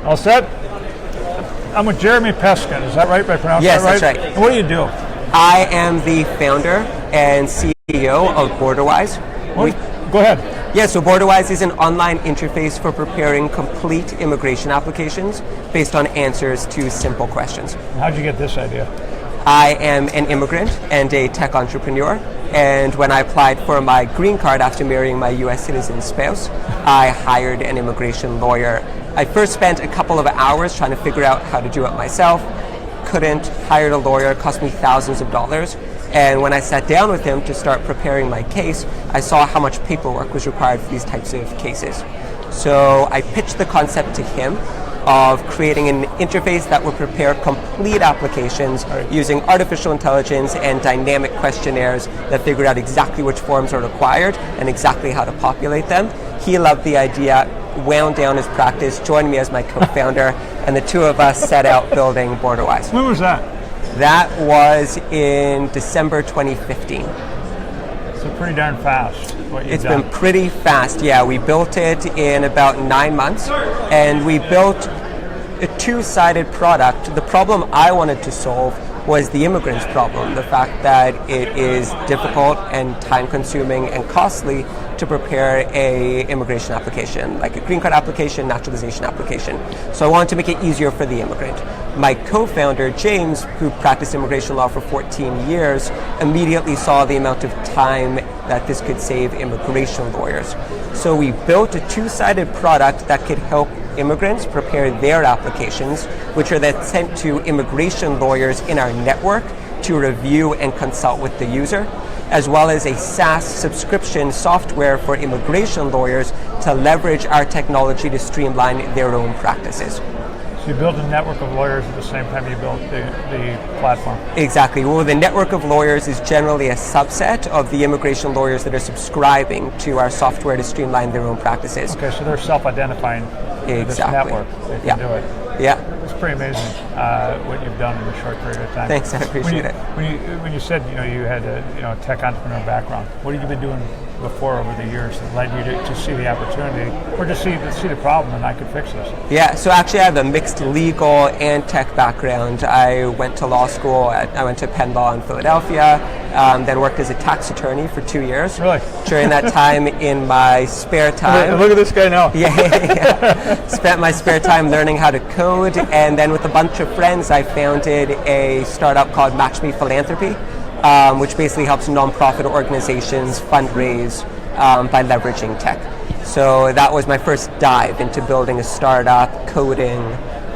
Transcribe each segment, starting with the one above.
All set? I'm with Jeremy Peskin. Is that right? If I pronounced Yes, that right? that's right. And what do you do? I am the founder and CEO of Borderwise. Go ahead. Yeah, so Borderwise is an online interface for preparing complete immigration applications based on answers to simple questions. How'd you get this idea? I am an immigrant and a tech entrepreneur, and when I applied for my green card after marrying my US citizen spouse, I hired an immigration lawyer. I first spent a couple of hours trying to figure out how to do it myself, couldn't, hired a lawyer, cost me thousands of dollars, and when I sat down with him to start preparing my case, I saw how much paperwork was required for these types of cases. So I pitched the concept to him of creating an interface that would prepare complete applications using artificial intelligence and dynamic questionnaires that figured out exactly which forms are required and exactly how to populate them. He loved the idea, wound down his practice, joined me as my co-founder, and the two of us set out building Borderwise. When was that? That was in December 2015. So pretty darn fast. It's been pretty fast, yeah. We built it in about 9 months, and we built a two-sided product. The problem I wanted to solve was the immigrants' problem, the fact that it is difficult and time-consuming and costly to prepare a immigration application, like a green card application, naturalization application. So I wanted to make it easier for the immigrant. My co-founder, James, who practiced immigration law for 14 years, immediately saw the amount of time that this could save immigration lawyers. So we built a two-sided product that could help immigrants prepare their applications, which are then sent to immigration lawyers in our network to review and consult with the user, as well as a SaaS subscription software for immigration lawyers to leverage our technology to streamline their own practices. So you build a network of lawyers at the same time you build the platform. Exactly. Well, the network of lawyers is generally a subset of the immigration lawyers that are subscribing to our software to streamline their own practices. Okay, so they're self-identifying this network. They can do it. Yeah. It's pretty amazing what you've done in a short period of time. Thanks, I appreciate it. When you said you had a tech entrepreneur background, what have you been doing before over the years that led you to see the opportunity or to see the problem and I could fix this? Yeah, so actually I have a mixed legal and tech background. I went to law school. I went to Penn Law in Philadelphia, then worked as a tax attorney for 2 years. Really? During that time, in my spare time. Look at this guy now. Yeah. Spent my spare time learning how to code, and then with a bunch of friends, I founded a startup called Match Me Philanthropy, which basically helps nonprofit organizations fundraise by leveraging tech. So that was my first dive into building a startup, coding,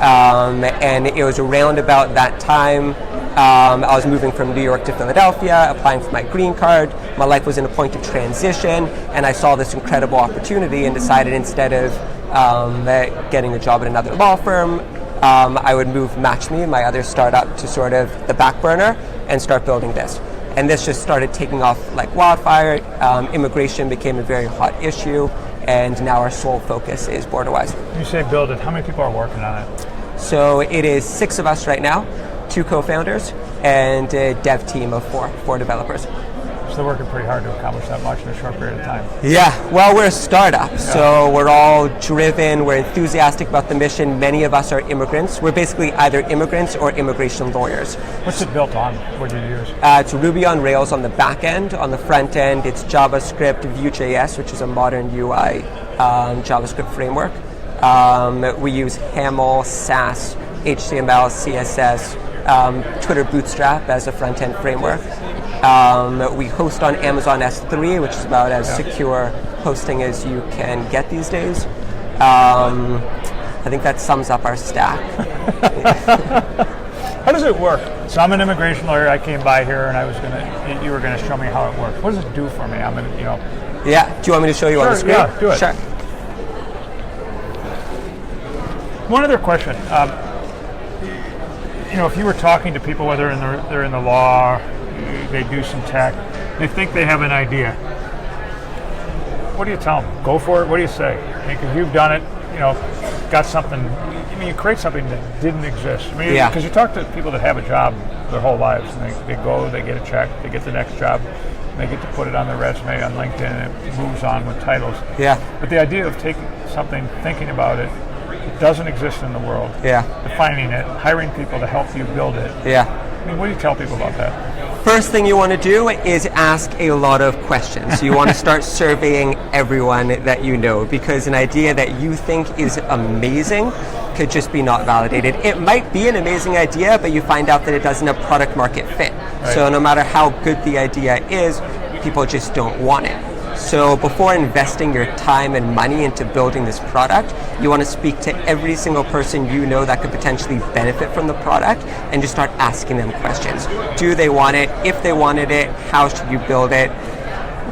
and it was around about that time I was moving from New York to Philadelphia, applying for my green card. My life was in a point of transition, and I saw this incredible opportunity and decided instead of getting a job at another law firm, I would move Match Me, my other startup, to sort of the back burner and start building this. And this just started taking off like wildfire. Immigration became a very hot issue, and now our sole focus is Borderwise. When you say build it, how many people are working on it? So it is 6 of us right now, 2 co-founders, and a dev team of 4 developers. So they're working pretty hard to accomplish that much in a short period of time. Yeah, well, we're a startup, so we're all driven, we're enthusiastic about the mission. Many of us are immigrants. We're basically either immigrants or immigration lawyers. What's it built on? What do you use? It's Ruby on Rails on the back end. On the front end, it's JavaScript, Vue.js, which is a modern UI JavaScript framework. We use Haml, Sass, HTML, CSS, Twitter Bootstrap as a front-end framework. We host on Amazon S3, which is about as secure hosting as you can get these days. I think that sums up our stack. How does it work? So I'm an immigration lawyer. I came by here, and you were gonna show me how it works. What does it do for me? Yeah. Do you want me to show you on the screen? Yeah, do it. Sure. One other question. If you were talking to people, whether they're in the law, they do some tech, they think they have an idea. What do you tell them? Go for it. What do you say? Because you've done it. Got something. You create something that didn't exist. Because you talk to people that have a job their whole lives, and they go, they get a check, they get the next job, and they get to put it on their resume on LinkedIn, and it moves on with titles. Yeah. But the idea of taking something, thinking about it. It doesn't exist in the world. Yeah. Defining it, hiring people to help you build it. Yeah. I mean, what do you tell people about that? First thing you want to do is ask a lot of questions. You want to start surveying everyone that you know, because an idea that you think is amazing could just be not validated. It might be an amazing idea, but you find out that it doesn't have product market fit. Right. So no matter how good the idea is, people just don't want it. So before investing your time and money into building this product, you want to speak to every single person you know that could potentially benefit from the product and just start asking them questions. Do they want it? If they wanted it, how should you build it?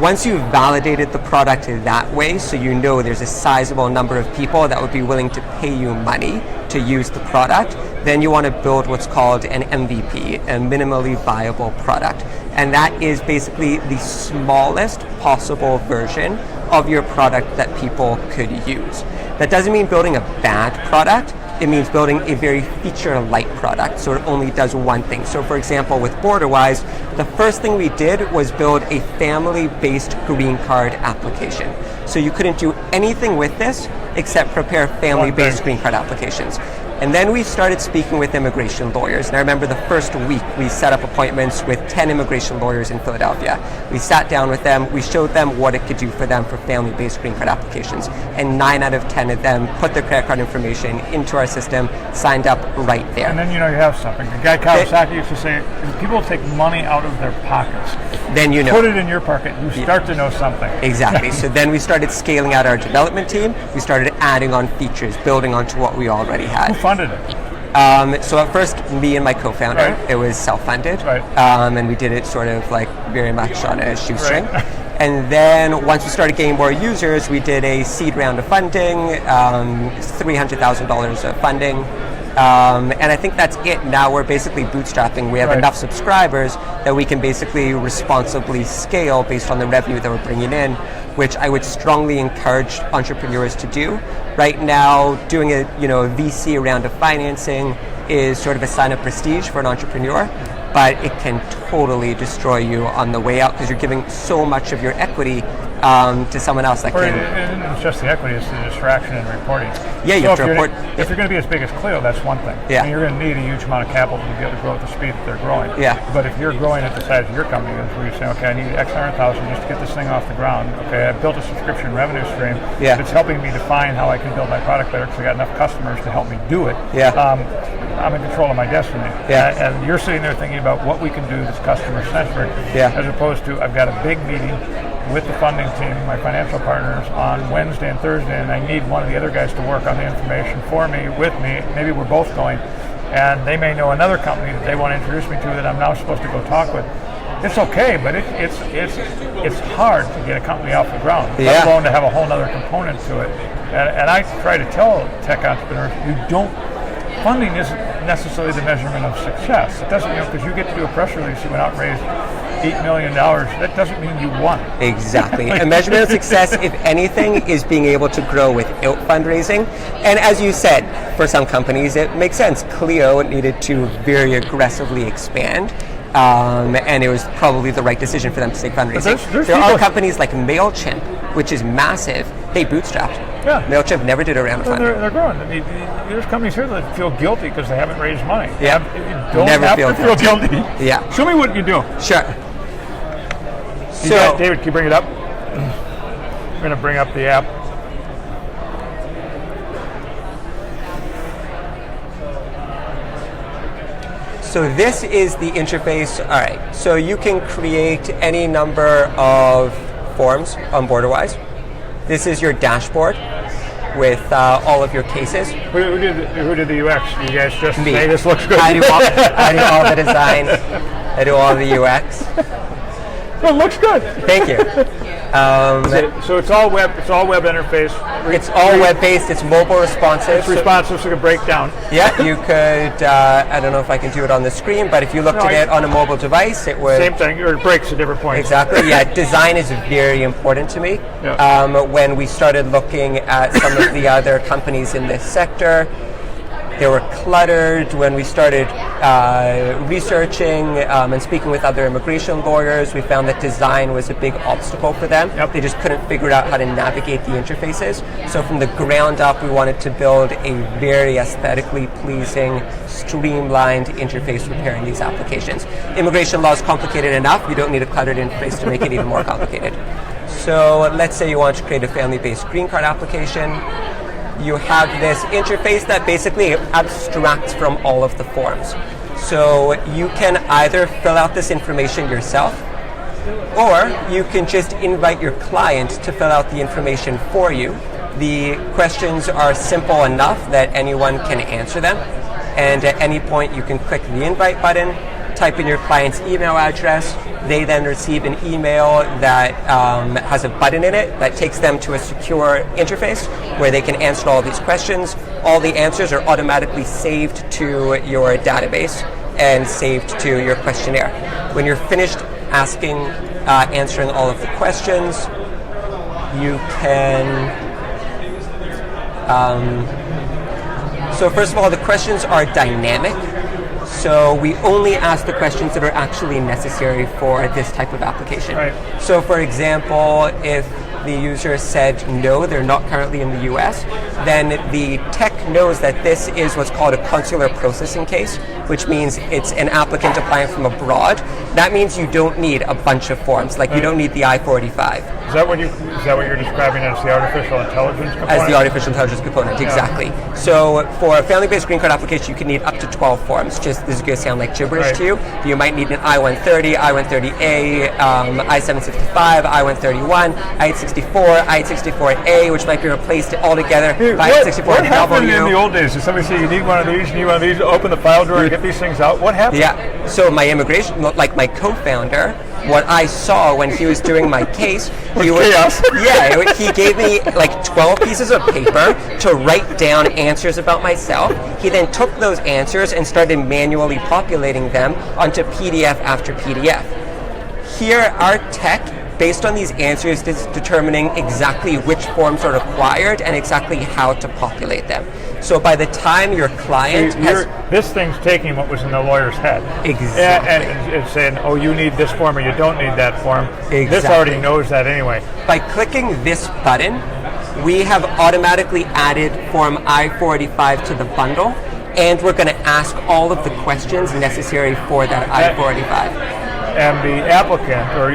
Once you've validated the product that way, so you know there's a sizable number of people that would be willing to pay you money to use the product, then you want to build what's called an MVP, a minimally viable product. And that is basically the smallest possible version of your product that people could use. That doesn't mean building a bad product. It means building a very feature-light product, so it only does one thing. So for example, with Borderwise, the first thing we did was build a family-based green card application. So you couldn't do anything with this except prepare family-based green card applications. And then we started speaking with immigration lawyers. And I remember the first week we set up appointments with 10 immigration lawyers in Philadelphia. We sat down with them, we showed them what it could do for them for family-based green card applications. And 9 out of 10 of them put their credit card information into our system, signed up right there. And then you know you have something. The guy Kawasaki used to say, if people take money out of their pockets, then you know. Put it in your pocket, you start to know something. Exactly. So then we started scaling out our development team. We started adding on features, building onto what we already had. Who funded it? So at first, me and my co-founder, right. It was self-funded, right. And we did it sort of like very much on a shoestring. Right. And then once we started getting more users, we did a seed round of funding, $300,000 of funding. And I think that's it. Now we're basically bootstrapping. We have right. enough subscribers that we can basically responsibly scale based on the revenue that we're bringing in, which I would strongly encourage entrepreneurs to do. Right now, doing a VC round of financing is sort of a sign of prestige for an entrepreneur, but it can totally destroy you on the way out because you're giving so much of your equity to someone else that can. It's just the equity; it's the distraction and reporting. Yeah, you have to report. If you're going to be as big as Clio, that's one thing. Yeah. I mean, you're going to need a huge amount of capital to be able to grow at the speed that they're growing. Yeah. But if you're growing at the size of your company, where you're saying, okay, I need X 100,000 just to get this thing off the ground. Okay, I've built a subscription revenue stream. Yeah. It's helping me define how I can build my product better because I got enough customers to help me do it. Yeah. I'm in control of my destiny. Yeah. And you're sitting there thinking about what we can do that's customer centric, yeah. as opposed to I've got a big meeting with the funding team, my financial partners, on Wednesday and Thursday, and I need one of the other guys to work on the information for me, with me. Maybe we're both going, and they may know another company that they want to introduce me to that I'm now supposed to go talk with. It's okay, but it's hard to get a company off the ground, yeah. let alone to have a whole other component to it. And I try to tell tech entrepreneurs, funding isn't necessarily the measurement of success. It doesn't, because you get to do a press release, you went out and raised $8 million, that doesn't mean you won. Exactly. A measurement of success, if anything, is being able to grow without fundraising. And as you said, for some companies, it makes sense. Clio needed to very aggressively expand. And it was probably the right decision for them to take fundraising. There are companies like MailChimp, which is massive. They bootstrapped. Yeah. MailChimp never did a round of funding. They're growing. There's companies here that feel guilty because they haven't raised money. Yeah. You don't never have feel to feel guilty. Yeah. Show me what you do. Sure. So, David, can you bring it up? I'm going to bring up the app. So this is the interface. All right. So you can create any number of forms on Borderwise. This is your dashboard with all of your cases. Who did the UX? You guys just Me. say this looks good? I do all the design. I do all the UX. Well, it looks good. Thank you. So it's all web. It's all web interface. It's all web-based. It's mobile responsive. It's responsive, so it can break down. Yeah, you could. I don't know if I can do it on the screen, but if you looked at it on a mobile device, it would. Same thing, or it breaks at different points. Exactly. Yeah, design is very important to me. Yeah. When we started looking at some of the other companies in this sector, They were cluttered. When we started researching and speaking with other immigration lawyers, we found that design was a big obstacle for them. Yep. They just couldn't figure out how to navigate the interfaces. So from the ground up, we wanted to build a very aesthetically pleasing, streamlined interface for preparing these applications. Immigration law is complicated enough. You don't need a cluttered interface to make it even more complicated. So let's say you want to create a family-based green card application. You have this interface that basically abstracts from all of the forms. So you can either fill out this information yourself, or you can just invite your client to fill out the information for you. The questions are simple enough that anyone can answer them, and at any point you can click the invite button, type in your client's email address. They then receive an email that has a button in it that takes them to a secure interface where they can answer all these questions. All the answers are automatically saved to your database and saved to your questionnaire. When you're finished answering all of the questions, you can... so first of all, the questions are dynamic. So we only ask the questions that are actually necessary for this type of application. Right. So for example, if the user said no, they're not currently in the US, then the tech knows that this is what's called a consular processing case, which means it's an applicant applying from abroad. That means you don't need a bunch of forms, like you don't need the I-45. Is that what you're describing as the artificial intelligence component? As the artificial intelligence component, exactly. So for a family-based green card application, you can need up to 12 forms. Just this is going to sound like gibberish to you. You might need an I-130, I-130A, I-765, I-131, I-864, I-864A, which might be replaced altogether by I-864W. What happened in the old days? Did somebody say you need one of these, open the file drawer and get these things out? What happened? Yeah, so my immigration, like my co-founder, what I saw when he was doing my case, he gave me like 12 pieces of paper to write down answers about myself. He then took those answers and started manually populating them onto PDF after PDF. Here, our tech, based on these answers, is determining exactly which forms are required and exactly how to populate them. So by the time your client this thing's taking what was in the lawyer's head. Exactly. And it's saying, oh, you need this form or you don't need that form. Exactly. This already knows that anyway. By clicking this button, we have automatically added Form I-485 to the bundle, and we're going to ask all of the questions necessary for that I-485. And the applicant or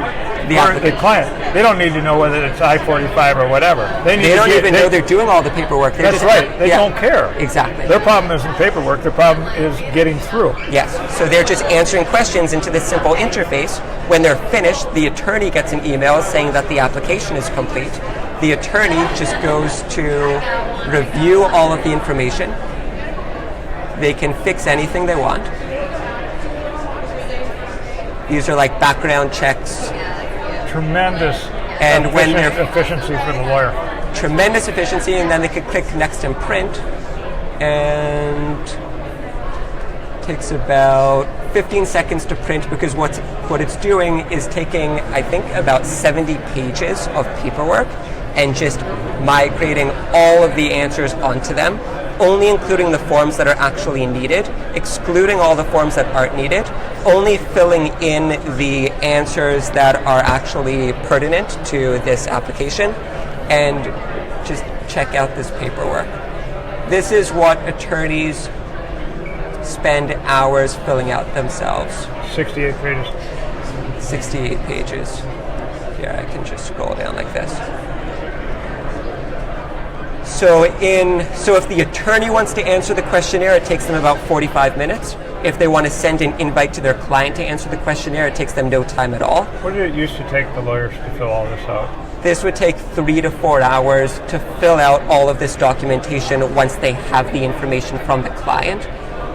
the client, they don't need to know whether it's I-45 or whatever. They don't even know they're doing all the paperwork. That's right. They don't care. Exactly. Their problem isn't paperwork. Their problem is getting through. Yes. So they're just answering questions into this simple interface. When they're finished, the attorney gets an email saying that the application is complete. The attorney just goes to review all of the information. They can fix anything they want. These are like background checks. Tremendous efficiency for the lawyer. Tremendous efficiency, and then they could click next and print, and it takes about 15 seconds to print because what it's doing is taking, I think, about 70 pages of paperwork and just migrating all of the answers onto them, only including the forms that are actually needed, excluding all the forms that aren't needed, only filling in the answers that are actually pertinent to this application, and just check out this paperwork. This is what attorneys spend hours filling out themselves. 68 pages. 68 pages. Here, I can just scroll down like this. So if the attorney wants to answer the questionnaire, it takes them about 45 minutes. If they want to send an invite to their client to answer the questionnaire, it takes them no time at all. What did it used to take the lawyers to fill all this out? This would take 3 to 4 hours to fill out all of this documentation once they have the information from the client.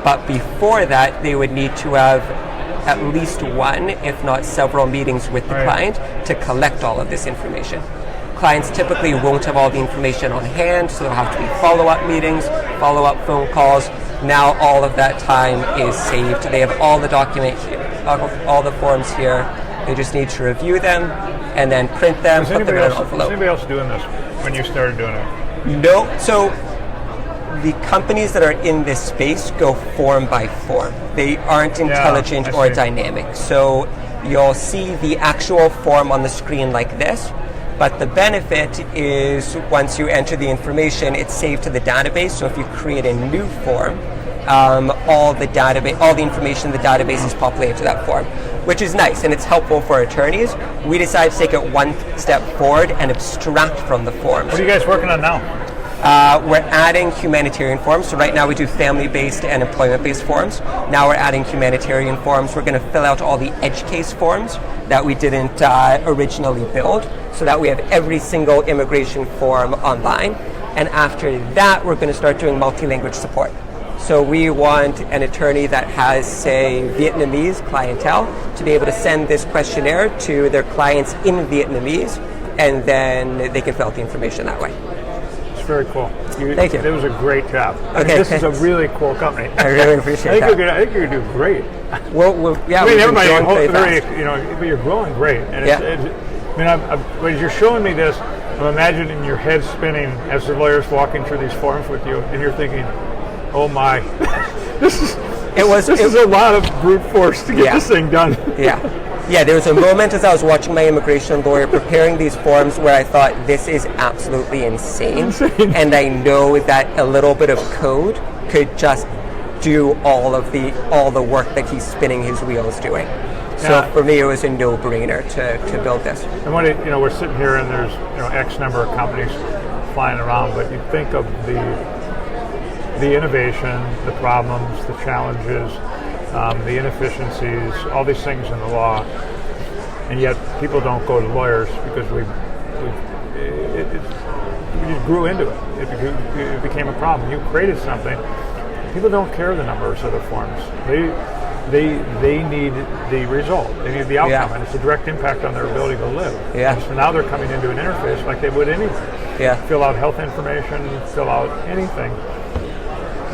But before that, they would need to have at least one, if not several meetings with the client to collect all of this information. Clients typically won't have all the information on hand, so there'll have to be follow-up meetings, follow-up phone calls. Now all of that time is saved. They have all the all the forms here. They just need to review them and then print them, put them in an envelope. Was anybody else doing this when you started doing it? No. So the companies that are in this space go form by form. They aren't intelligent or dynamic. So you'll see the actual form on the screen like this, but the benefit is once you enter the information, it's saved to the database. So if you create a new form, all the information in the database is populated to that form, which is nice and it's helpful for attorneys. We decided to take it one step forward and abstract from the forms. What are you guys working on now? We're adding humanitarian forms. So right now we do family-based and employment-based forms. Now we're adding humanitarian forms. We're going to fill out all the edge case forms that we didn't originally build, so that we have every single immigration form online. And after that, we're going to start doing multi-language support. So we want an attorney that has, say, Vietnamese clientele to be able to send this questionnaire to their clients in Vietnamese, and then they can fill out the information that way. Very cool. Thank you. It was a great job. Okay, this is a really cool company. I really appreciate that. I think you're going to do great. Well, yeah. I mean, but you're growing great. And when you're showing me this, I'm imagining your head spinning as the lawyer's walking through these forms with you, and you're thinking, "Oh my, this is a lot of brute force to get this thing done." Yeah, there was a moment as I was watching my immigration lawyer preparing these forms where I thought, this is absolutely insane. And I know that a little bit of code could just do all the work that he's spinning his wheels doing. So for me, it was a no-brainer to build this. And when we're sitting here and there's X number of companies flying around, but you think of the innovation, the problems, the challenges, the inefficiencies, all these things in the law, and yet people don't go to lawyers because we just grew into it. It became a problem. You created something. People don't care the numbers of the forms. They need the result. They need the outcome, and it's a direct impact on their ability to live. And so now they're coming into an interface like they would anywhere. Fill out health information, fill out anything.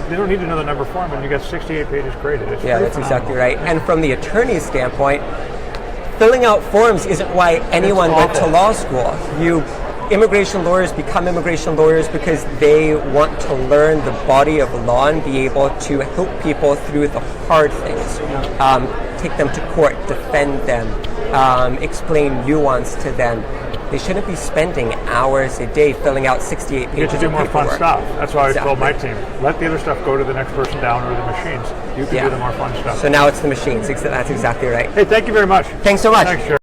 They don't need another number form, and you got 68 pages created. It's that's exactly right. And from the attorney's standpoint, filling out forms isn't why anyone went to law school. Immigration lawyers become immigration lawyers because they want to learn the body of law and be able to help people through the hard things. Take them to court, defend them, explain nuance to them. They shouldn't be spending hours a day filling out 68 pages of paperwork. You get to do more fun stuff. That's why I told my team, let the other stuff go to the next person down or the machines. You can do the more fun stuff. So now it's the machines. That's exactly right. Hey, thank you very much. Thanks so much. Thanks, Jeremy.